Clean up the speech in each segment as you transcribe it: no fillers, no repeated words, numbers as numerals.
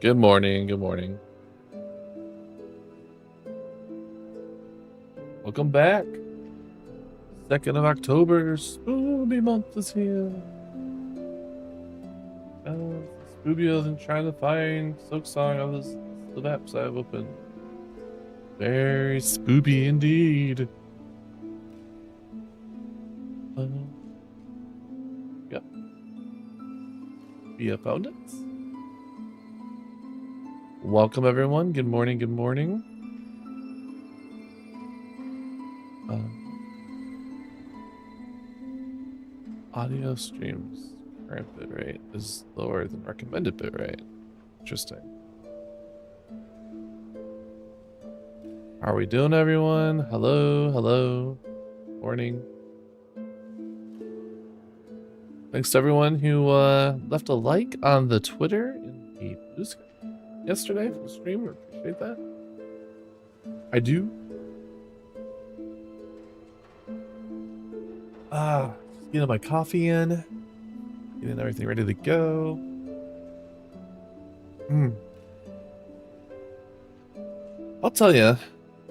Good morning. Good morning. Welcome back. 2nd of October. Spooky month is here. Spooky and trying to find Silksong on this the maps I've opened. Very spooky indeed. Yep. Via found it. Welcome everyone. Good morning. Good morning. Audio streams current bitrate is lower than recommended bitrate. Interesting. How are we doing, everyone? Hello, hello. Morning. Thanks to everyone who left a like on the Twitter in the blue screen yesterday for the stream. Appreciate that. I do. Just getting my coffee in, getting everything ready to go. I'll tell you,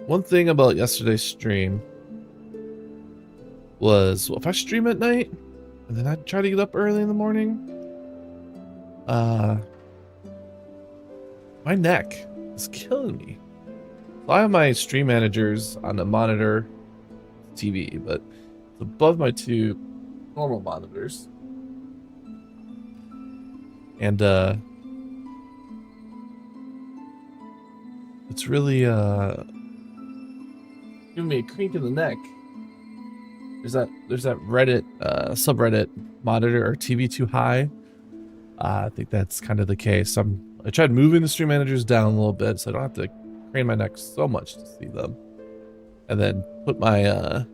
one thing about yesterday's stream was, well, if I stream at night and then I try to get up early in the morning, my neck is killing me. So I have my stream managers on the monitor TV, but it's above my two normal monitors. And it's really giving me a creak in the neck. There's that Reddit subreddit monitor or TV too high. I think that's kind of the case. I tried moving the stream managers down a little bit so I don't have to crane my neck so much to see them, and then put my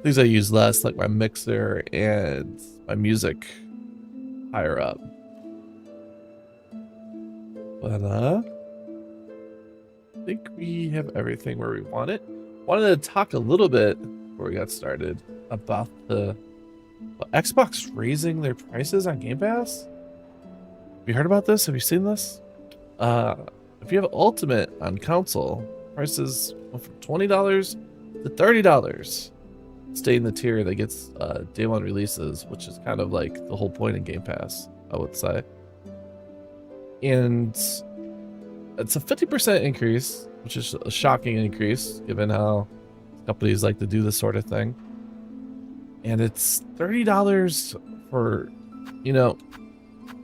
things I use less, like my mixer and my music, higher up. But I think we have everything where we want it. Wanted to talk a little bit before we got started about Xbox raising their prices on Game Pass. Have you heard about this? Have you seen this? If you have Ultimate on console, prices went from $20 to $30. Stay in the tier that gets day one releases, which is kind of like the whole point in Game Pass, I would say. And it's a 50% increase, which is a shocking increase given how companies like to do this sort of thing. And it's $30 for,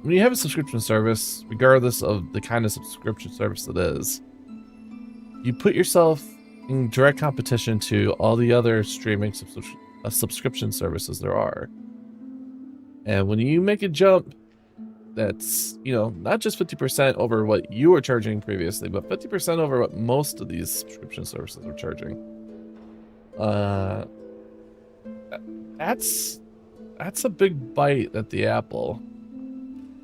when you have a subscription service, regardless of the kind of subscription service it is, you put yourself in direct competition to all the other streaming subscription services there are. And when you make a jump that's, not just 50% over what you were charging previously, but 50% over what most of these subscription services are charging, that's a big bite at the apple.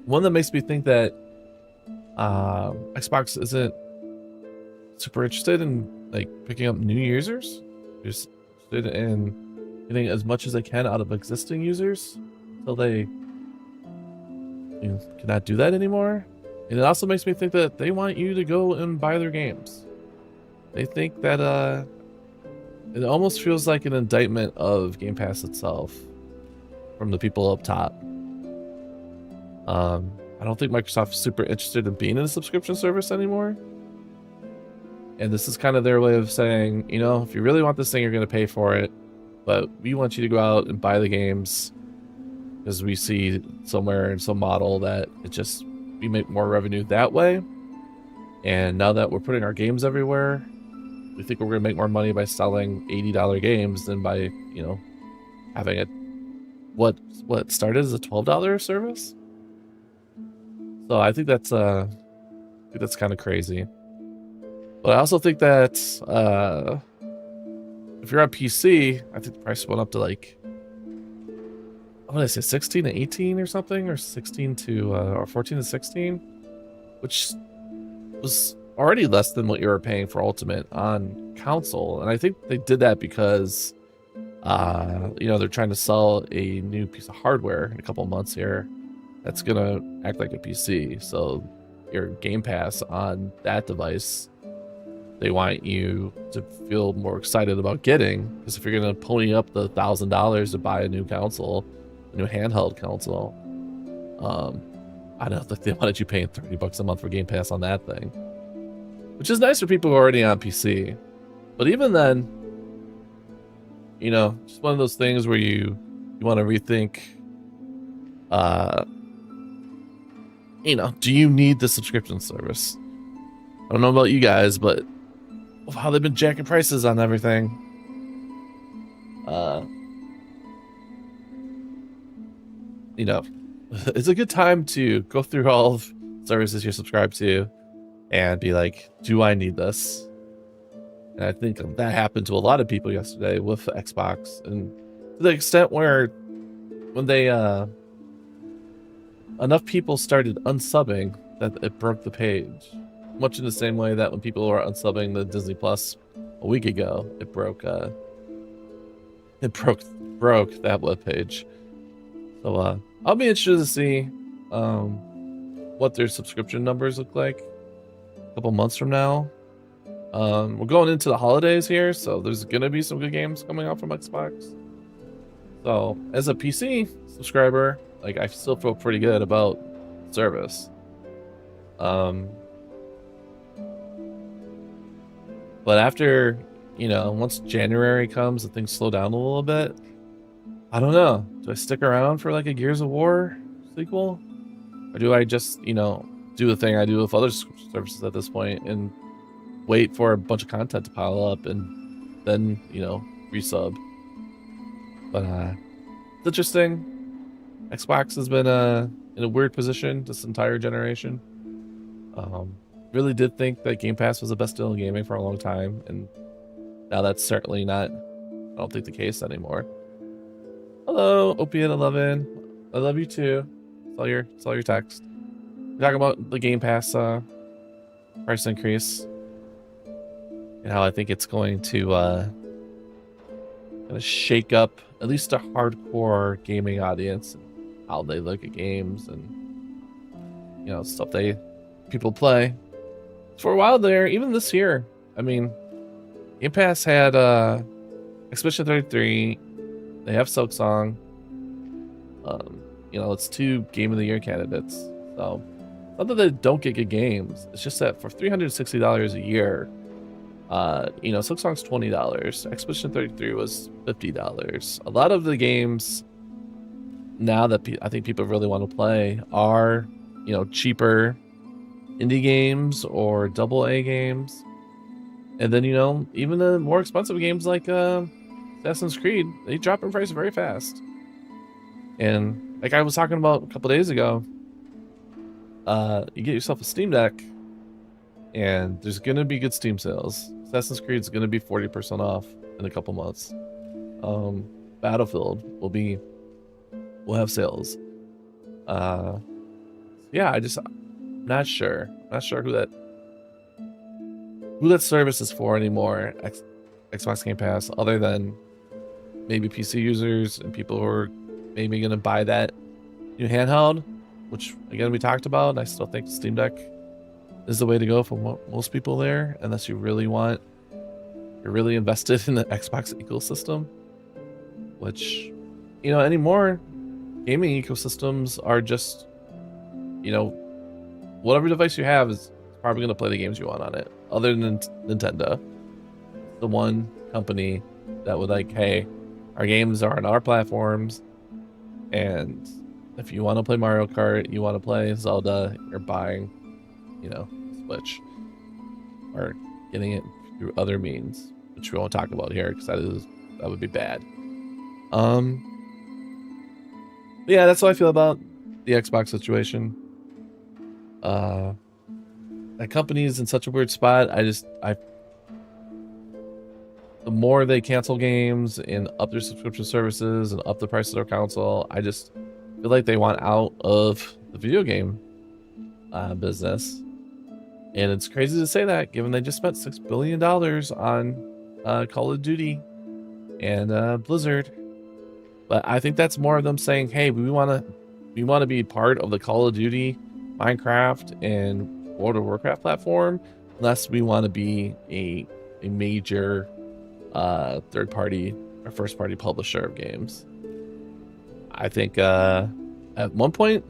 One that makes me think that Xbox isn't super interested in picking up new users. They're just interested in getting as much as they can out of existing users until they cannot do that anymore. And it also makes me think that they want you to go and buy their games. They think that it almost feels like an indictment of Game Pass itself from the people up top. I don't think Microsoft is super interested in being in a subscription service anymore. And this is kind of their way of saying, if you really want this thing, you're going to pay for it. But we want you to go out and buy the games because we see somewhere in some model that we make more revenue that way. And now that we're putting our games everywhere, we think we're going to make more money by selling $80 games than by, having it what started as a $12 service. So I think that's kind of crazy. But I also think that if you're on PC, I think the price went up to what did I say, 16 to 18 or something, or 16 to or 14 to 16, which was already less than what you were paying for Ultimate on console. And I think they did that because they're trying to sell a new piece of hardware in a couple months here, that's gonna act like a PC. So your Game Pass on that device, they want you to feel more excited about getting, because if you're gonna pony up the $1,000 to buy a new console, a new handheld console, I don't think they wanted you paying $30 a month for Game Pass on that thing, which is nice for people who are already on PC. But even then, you know, just one of those things where you want to rethink, you know, do you need the subscription service? I don't know about you guys, but how they've been jacking prices on everything. You know, it's a good time to go through all of services you're subscribed to and be like, do I need this? And I think that happened to a lot of people yesterday with Xbox, and to the extent where when they enough people started unsubing that it broke the page, much in the same way that when people were unsubbing the Disney Plus a week ago, it broke that web page. So I'll be interested to see what their subscription numbers look like a couple months from now. We're going into the holidays here, so there's gonna be some good games coming out from Xbox. So as a PC subscriber, like, I still feel pretty good about service. But after, you know, once January comes and things slow down a little bit, I don't know. Do I stick around for like a Gears of War sequel? Or do I just, you know, do the thing I do with other services at this point and wait for a bunch of content to pile up and then, you know, resub? But it's interesting. Xbox has been in a weird position this entire generation. Really did think that Game Pass was the best deal in gaming for a long time, and now that's certainly not, I don't think, the case anymore. Hello, Opiate11. I love you too. Saw your text. We're talking about the Game Pass price increase and how I think it's going to kind of shake up at least a hardcore gaming audience, and how they look at games and, you know, stuff people play. For a while there, even this year, I mean, Game Pass had Expedition 33. They have Silksong. You know, it's 2 Game of the Year candidates. So, not that they don't get good games. It's just that for $360 a year, you know, Silksong's $20. Expedition 33 was $50. A lot of the games now that I think people really want to play are, you know, cheaper indie games or AA games. And then, you know, even the more expensive games like Assassin's Creed, they drop in price very fast. And like I was talking about a couple days ago, you get yourself a Steam Deck and there's gonna be good Steam sales. Assassin's Creed's gonna be 40% off in a couple months. Battlefield will have sales. Yeah, I'm not sure who that service is for anymore. Xbox Game Pass, other than maybe PC users and people who are maybe gonna buy that new handheld, which again we talked about. And I still think Steam Deck is the way to go for most people there, unless you're really invested in the Xbox ecosystem, which, you know, anymore gaming ecosystems are just, you know, whatever device you have is probably going to play the games you want on it, other than Nintendo, the one company that would like, hey, our games are on our platforms, and if you want to play Mario Kart, you want to play Zelda, you're buying, you know, Switch, or getting it through other means, which we won't talk about here because that would be bad. Yeah, that's how I feel about the Xbox situation. That company is in such a weird spot. The more they cancel games and up their subscription services and up the price of their console, I just feel like they want out of the video game business. And it's crazy to say that, given they just spent $6 billion on Call of Duty and Blizzard. But I think that's more of them saying, hey, we want to we want to be part of the Call of Duty, Minecraft, and World of Warcraft platform, unless we want to be a major third party or first party publisher of games. I think at one point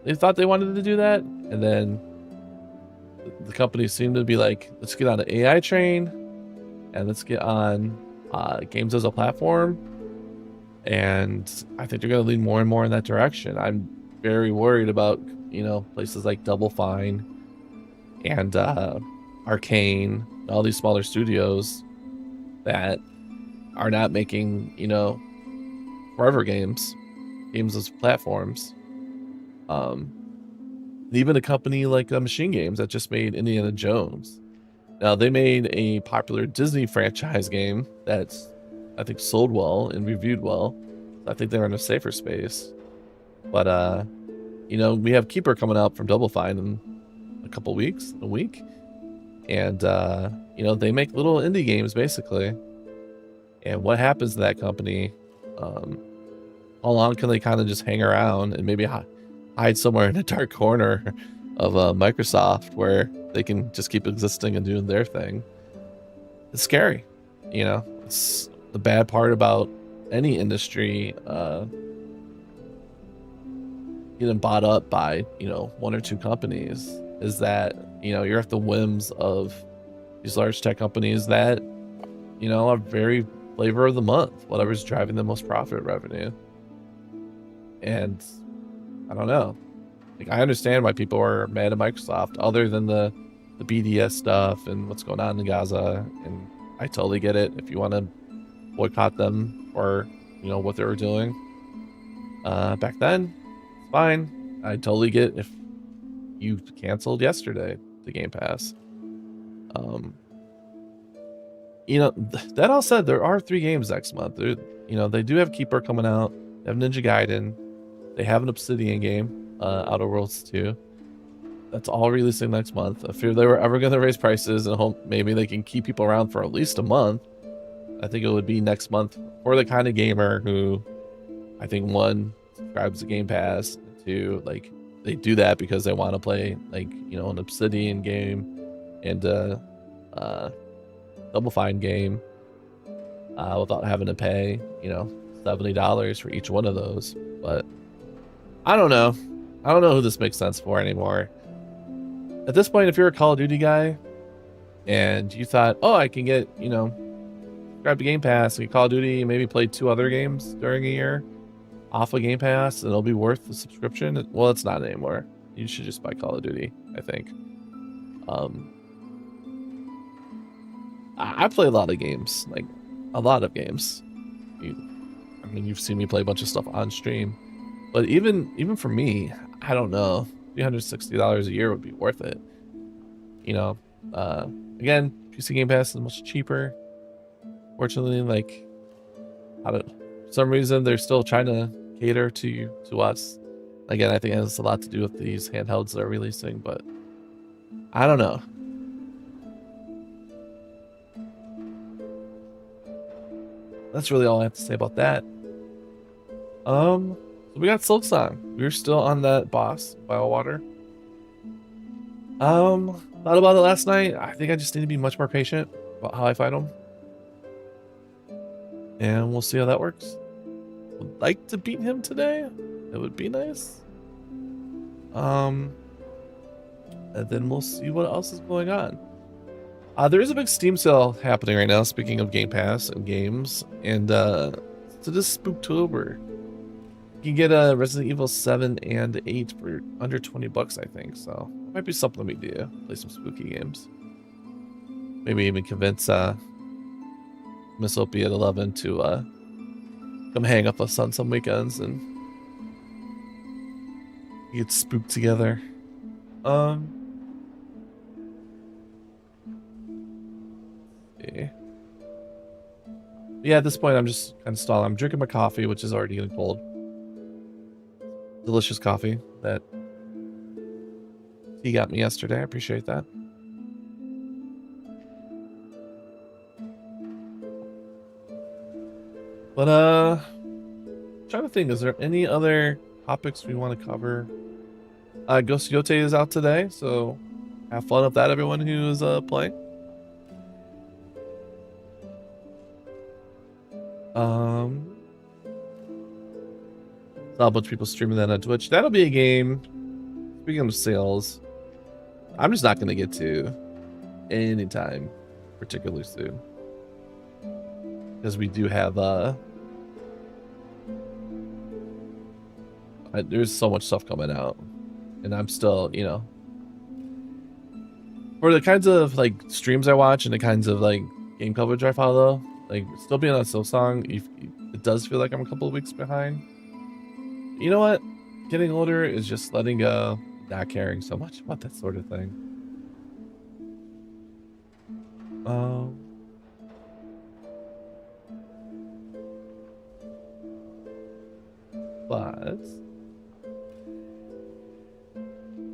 they thought they wanted to do that, and then the companies seemed to be like, let's get on the AI train and let's get on games as a platform. And I think they're going to lean more and more in that direction. I'm very worried about, you know, places like Double Fine and Arcane, all these smaller studios that are not making, you know, forever games as platforms. Even a company like Machine Games that just made Indiana Jones. Now, they made a popular Disney franchise game that's, I think, sold well and reviewed well. I think they're in a safer space. But, you know, we have Keeper coming out from Double Fine in a week. And, you know, they make little indie games, basically. And what happens to that company? How long can they kind of just hang around and maybe hide somewhere in a dark corner of Microsoft where they can just keep existing and doing their thing? It's scary, you know. It's the bad part about any industry getting bought up by, you know, one or two companies is that, you know, you're at the whims of these large tech companies that, you know, are very flavor of the month, whatever's driving the most profit revenue. And I don't know. Like, I understand why people are mad at Microsoft, other than the BDS stuff and what's going on in Gaza. And I totally get it. If you want to boycott them or, you know, what they were doing back then, it's fine. I totally get if you canceled yesterday the Game Pass. You know, that all said, there are 3 games next month. You know, they do have Keeper coming out. They have Ninja Gaiden. They have an Obsidian game, Outer Worlds 2. That's all releasing next month. I fear they were ever going to raise prices and hope maybe they can keep people around for at least a month. I think it would be next month for the kind of gamer who, I think, 1, subscribes to Game Pass, and 2, like, they do that because they want to play, like, you know, an Obsidian game and Double Fine game without having to pay, you know, $70 for each one of those. But I don't know. I don't know who this makes sense for anymore. At this point, if you're a Call of Duty guy and you thought, oh, I can get, you know, grab a Game Pass, get Call of Duty, maybe play 2 other games during a year off of Game Pass, and it'll be worth the subscription. Well, it's not anymore. You should just buy Call of Duty, I think. I play a lot of games, like a lot of games. I mean, you've seen me play a bunch of stuff on stream, but even for me, I don't know, $360 a year would be worth it. You know, again, PC Game Pass is much cheaper. Fortunately, like, for some reason they're still trying to cater to us. Again, I think it has a lot to do with these handhelds they're releasing, but I don't know. That's really all I have to say about that. So we got Silksong. We're still on that boss, Biowater. Thought about it last night. I think I just need to be much more patient about how I fight him. And we'll see how that works. Would like to beat him today. It would be nice. And then we'll see what else is going on. There is a big Steam sale happening right now, speaking of Game Pass and games. And so this Spooktober, you can get a Resident Evil 7 and 8 for under 20 bucks, I think. So it might be something we do. Play some spooky games. Maybe even convince Miss Opie at 11 to come hang up us on some weekends and get spooked together. Yeah, at this point I'm just kind of stalling. I'm drinking my coffee, which is already getting cold. Delicious coffee that he got me yesterday. I appreciate that. But trying to think, is there any other topics we want to cover. Ghost Yote is out today, so have fun with that, everyone who is playing. Saw a bunch of people streaming that on Twitch. That'll be a game. Speaking of sales, I'm just not gonna get to anytime particularly soon, because we do have there's so much stuff coming out, and I'm still, you know, for the kinds of like streams I watch and the kinds of like game coverage I follow, like still being on Silksong, it does feel like I'm a couple of weeks behind. You know what? Getting older is just letting go, not caring so much about that sort of thing. But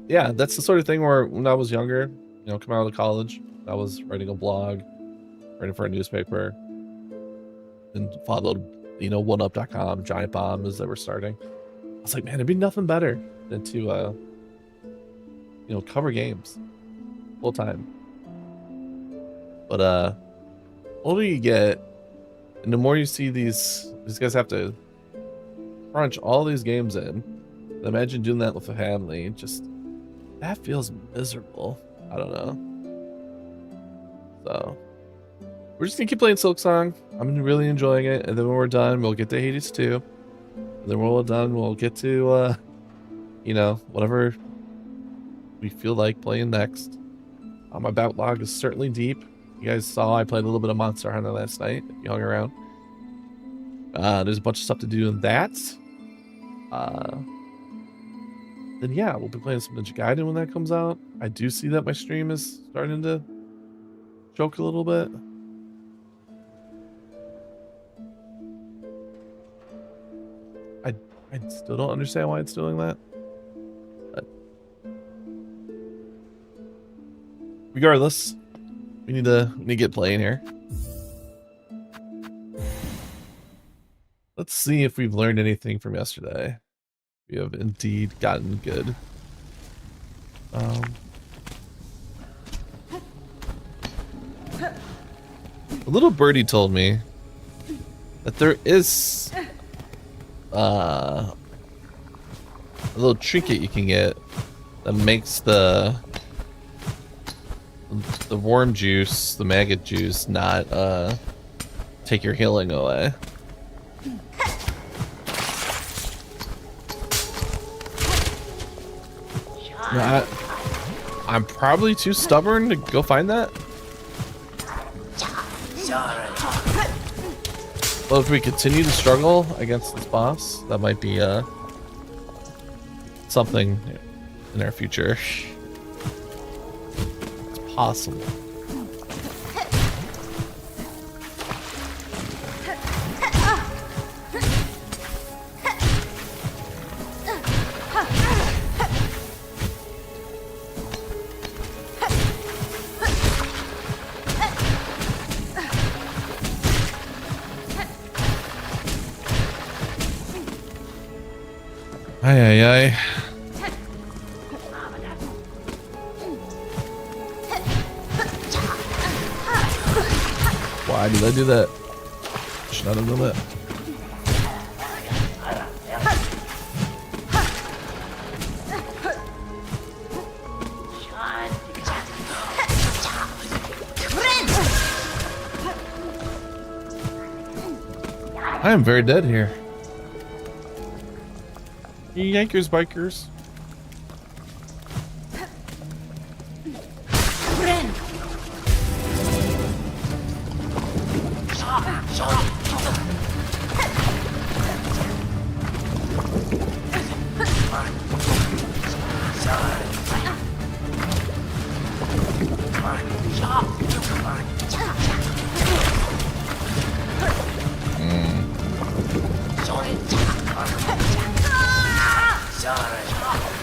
yeah, that's the sort of thing where when I was younger, you know, coming out of college, I was writing a blog, writing for a newspaper, and followed, you know, oneup.com, Giant Bomb as they were starting. I was like, man, it'd be nothing better than to, you know, cover games full time. But older you get, and the more you see these guys have to crunch all these games in. Imagine doing that with a family. Just that feels miserable. I don't know. So we're just gonna keep playing Silksong. I'm really enjoying it, and then when we're done, we'll get to Hades 2. And then when we're done, we'll get to you know, whatever we feel like playing next. My backlog is certainly deep. You guys saw I played a little bit of Monster Hunter last night. If you hung around. There's a bunch of stuff to do in that. Then yeah, we'll be playing some Ninja Gaiden when that comes out. I do see that my stream is starting to choke a little bit. I still don't understand why it's doing that. But regardless, we need to get playing here. Let's see if we've learned anything from yesterday. We have indeed gotten good. A little birdie told me that there is a little trinket you can get that makes the worm juice, the maggot juice, not take your healing away. I'm probably too stubborn to go find that. But if we continue to struggle against this boss, that might be something in our future. It's possible. Aye. Why did I do that? Should not have done that. I am very dead here. Yankers, bikers.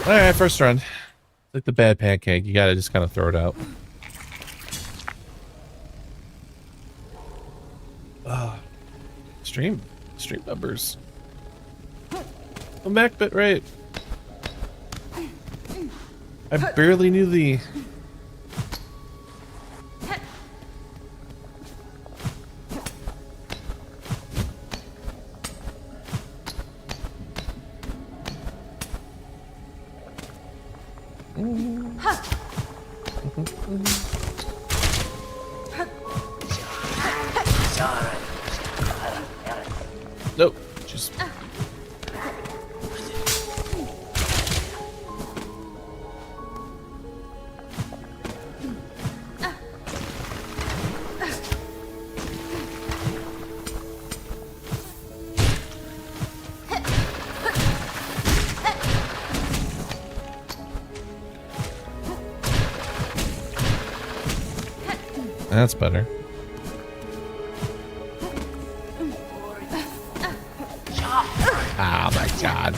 Alright, first run. Like the bad pancake, you gotta just kind of throw it out. Stream numbers. Come back, bit right. I barely knew thee. Nope. Just. That's better. Oh my god.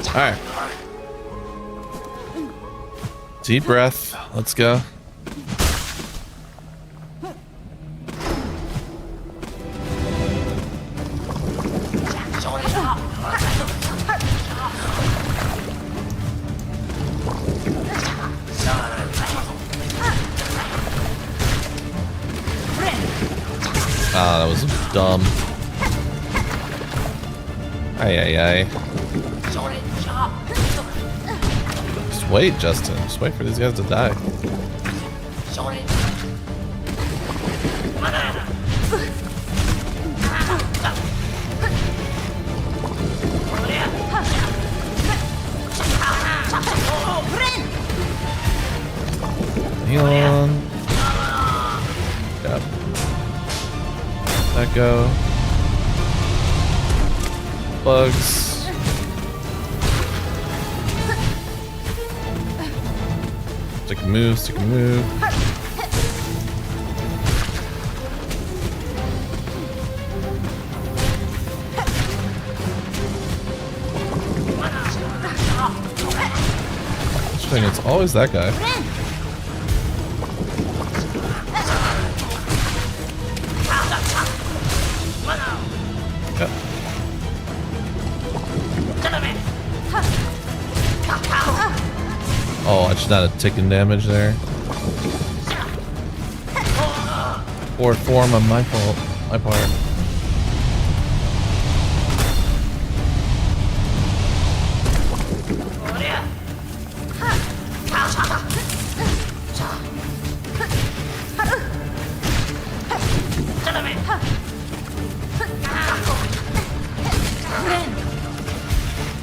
Alright. Deep breath. Let's go. Ah, that was dumb. Ay, ay, ay. Just wait, Justin. Just wait for these guys to die. Heal on. Yep. Let go. Bugs. Stick and move, stick and move. Interesting, it's always that guy. Yep. Oh, I just not have taken damage there. Forward form on my fault. My part.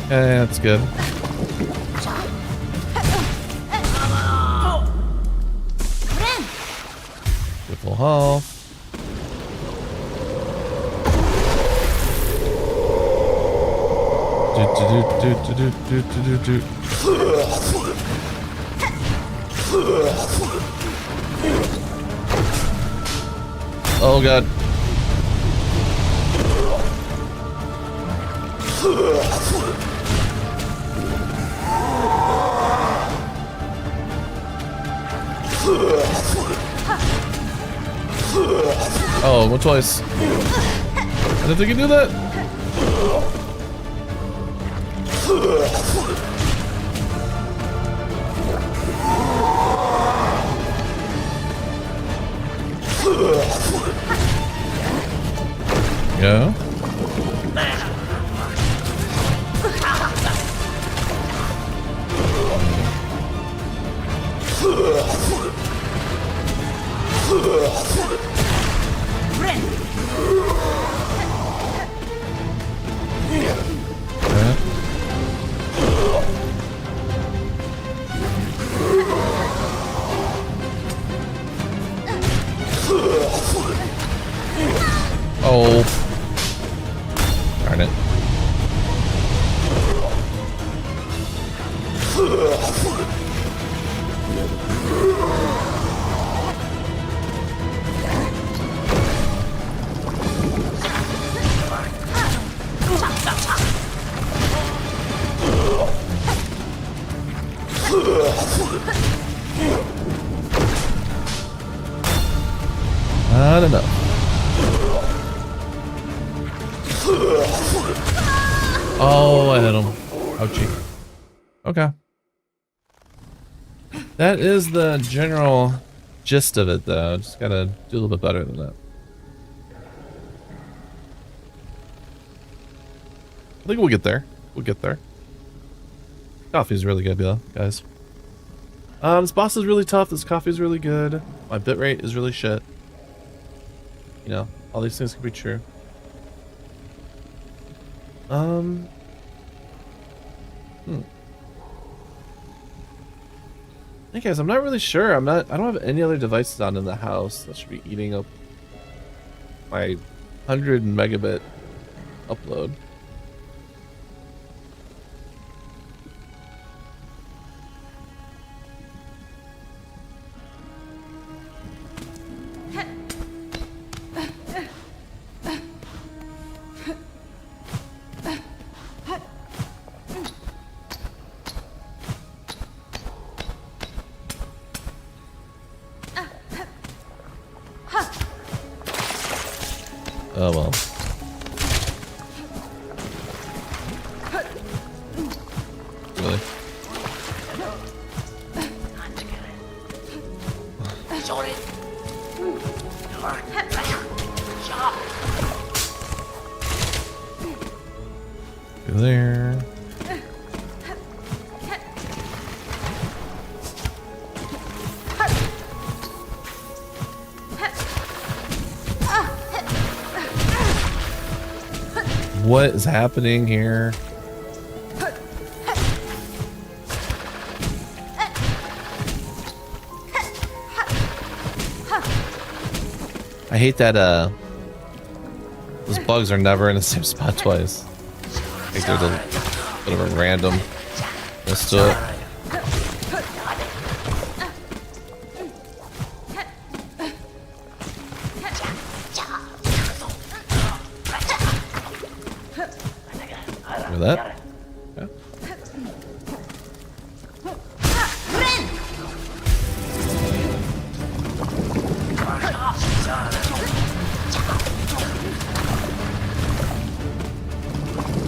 Yeah, that's good. Full health. Oh god. Oh, went twice. I didn't think you do that. Yeah. Oh. Darn it. Not enough. Oh, I hit him. Ouchie. Okay. That is the general gist of it, though. Just gotta do a little bit better than that. I think we'll get there. We'll get there. Coffee's really good, though, guys. This boss is really tough. This coffee's really good. My bitrate is really shit. You know, all these things can be true. Hey guys, I'm not really sure. I don't have any other devices on in the house that should be eating up my 100 megabit upload. Oh well. Really? There. What is happening here? I hate that those bugs are never in the same spot twice. I think there's a bit of a randomness to it. That. Okay.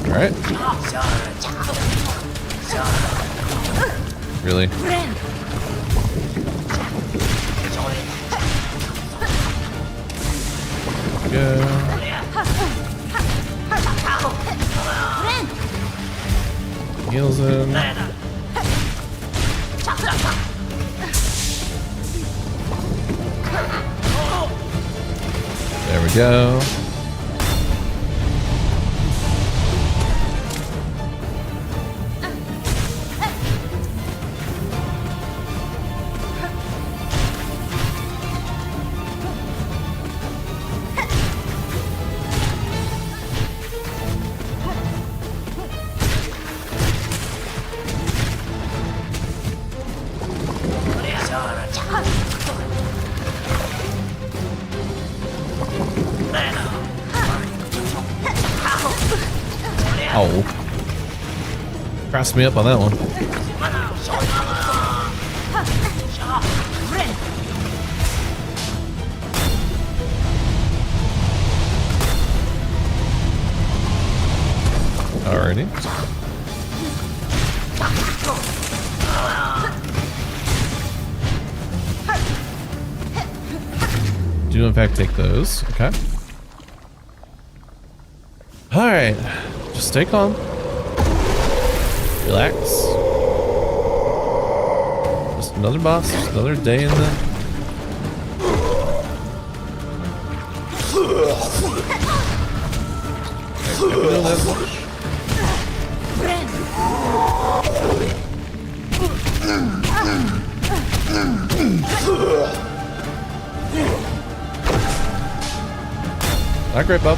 All right. Really? Go. Heals in. There we go. Oh. Crossed me up on that one. Alrighty. Do in fact take those. Okay. Alright. Just stay calm. Relax. Just another boss, just another day in the... Not great, bub.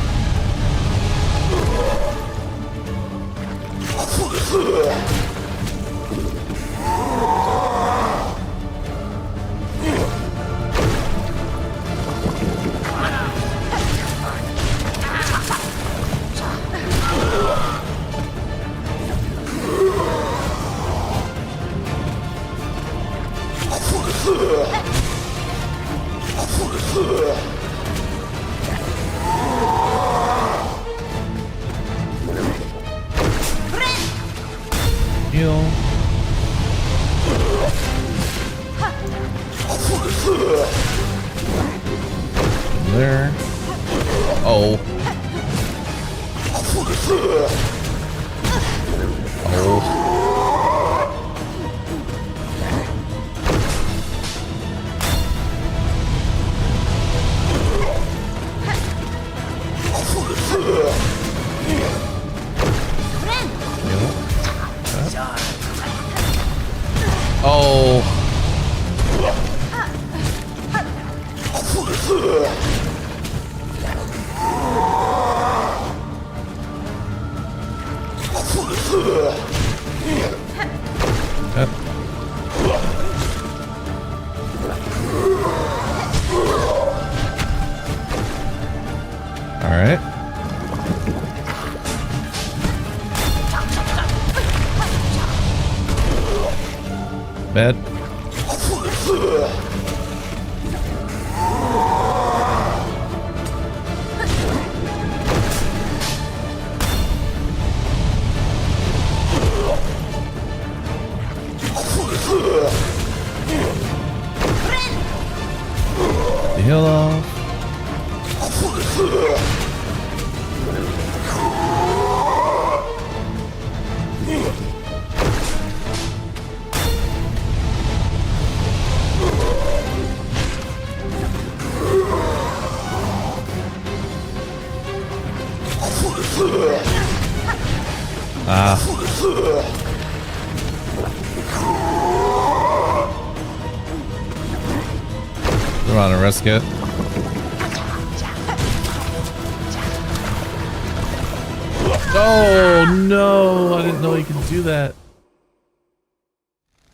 Oh. All right. Bad. The heal off. Ah. They're on a rescue. Oh no! I didn't know you could do that.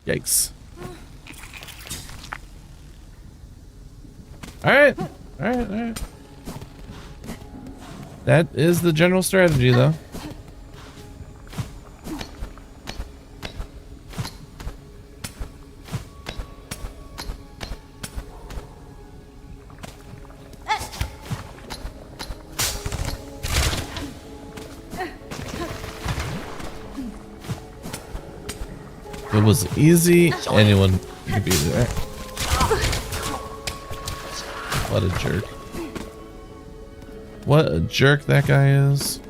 Yikes. Alright. Alright. That is the general strategy though. If it was easy, anyone could be there. What a jerk. What a jerk that guy is.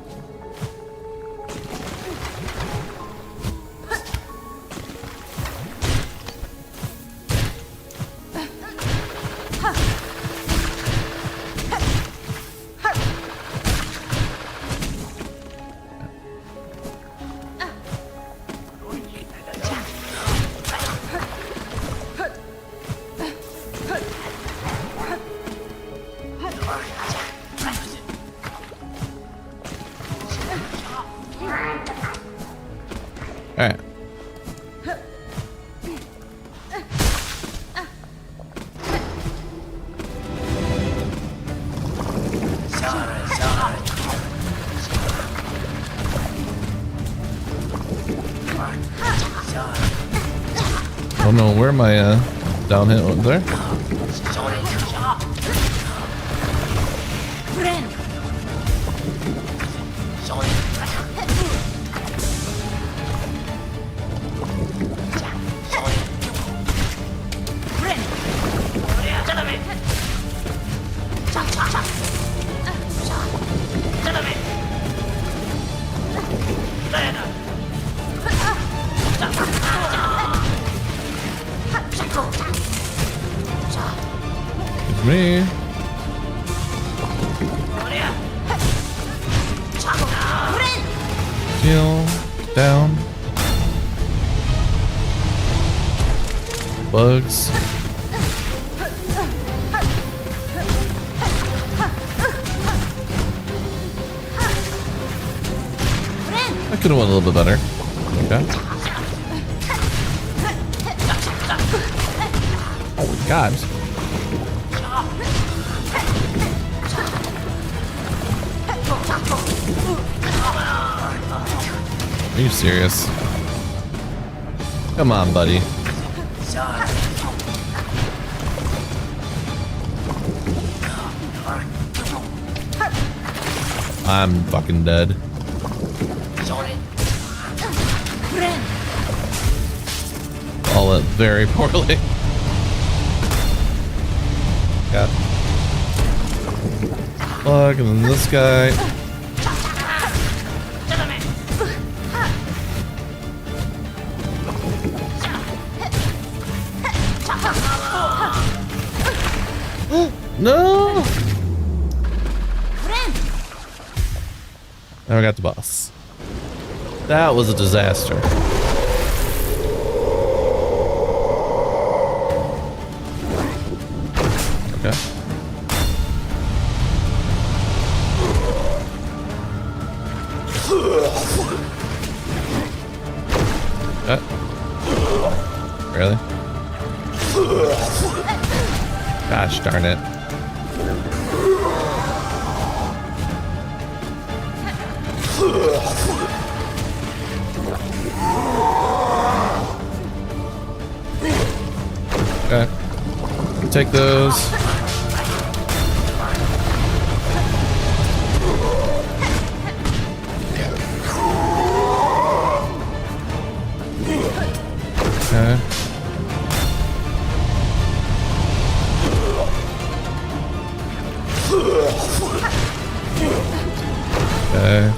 Alright. I don't know where my down hit went there. It's me. Heal down. Bugs. I could have went a little bit better. Okay. Oh my god. Are you serious? Come on, buddy. I'm fucking dead. All went very poorly. Got Bug and then this guy. No! Now I got the boss. That was a disaster. Gosh darn it. Okay. Take those. Okay. Okay.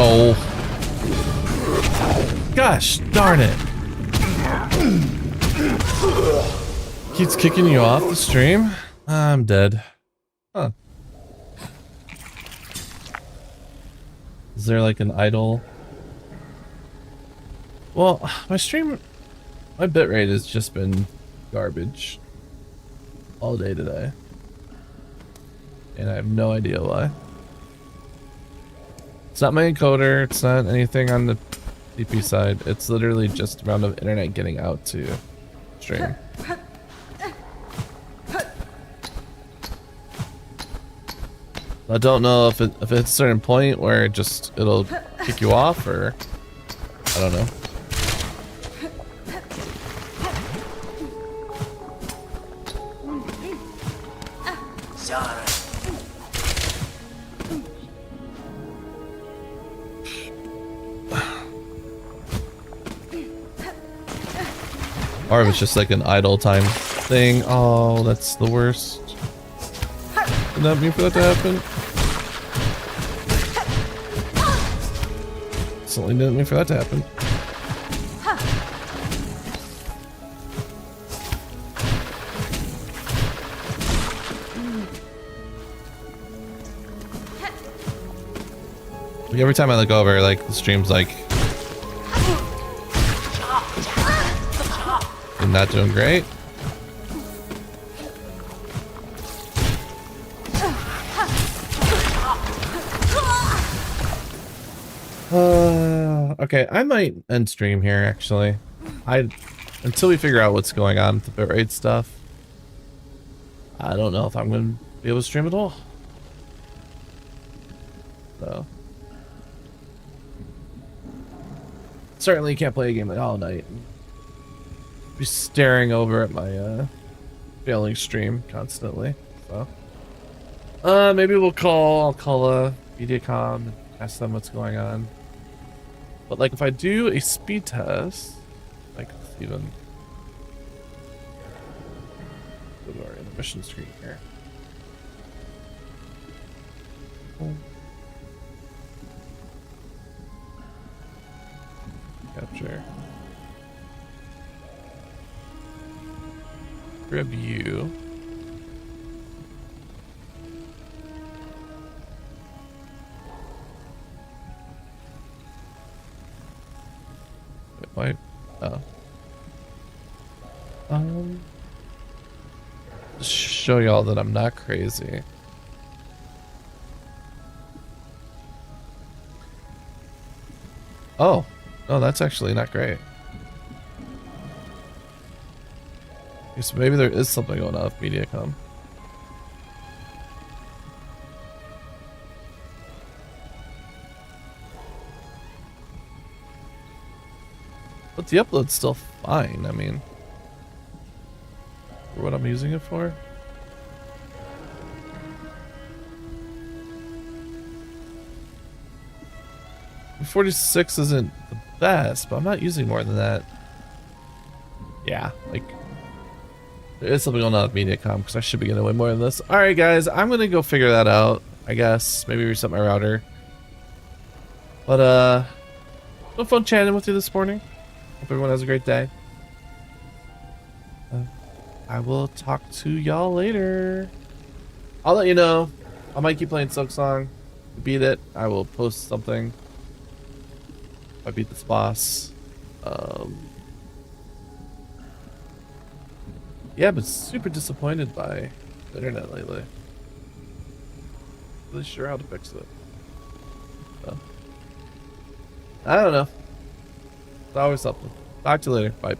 Oh. Gosh darn it. Keeps kicking you off the stream? I'm dead. Huh. Is there like an idle? Well, my bitrate has just been garbage all day today. And I have no idea why. It's not my encoder, it's not anything on the DP side. It's literally just around the internet getting out to stream. I don't know if it's a certain point where it'll kick you off, or I don't know. Or if it's just like an idle time thing. Oh, that's the worst. Did not mean for that to happen. Certainly didn't mean for that to happen. Like every time I look over, like the stream's like I'm not doing great. Okay, I might end stream here actually. Until we figure out what's going on with the bitrate stuff, I don't know if I'm gonna be able to stream at all. So certainly can't play a game like all night. Be staring over at my failing stream constantly. So maybe I'll call Mediacom and ask them what's going on. But like if I do a speed test, like even go to our intermission screen here. Capture. Review. Wait, why? Oh. Just show y'all that I'm not crazy. Oh, no, that's actually not great. So maybe there is something going on with Mediacom. But the upload's still fine, I mean. For what I'm using it for? The 46 isn't the best, but I'm not using more than that. Yeah, like there is something going on with Mediacom because I should be getting way more than this. Alright guys, I'm gonna go figure that out, I guess. Maybe reset my router. But no fun chatting with you this morning. Hope everyone has a great day. I will talk to y'all later. I'll let you know. I might keep playing Silksong. Beat it. I will post something. If I beat this boss. Yeah, but super disappointed by the internet lately. Really sure how to fix it. I don't know. It's always something. Talk to you later. Bye.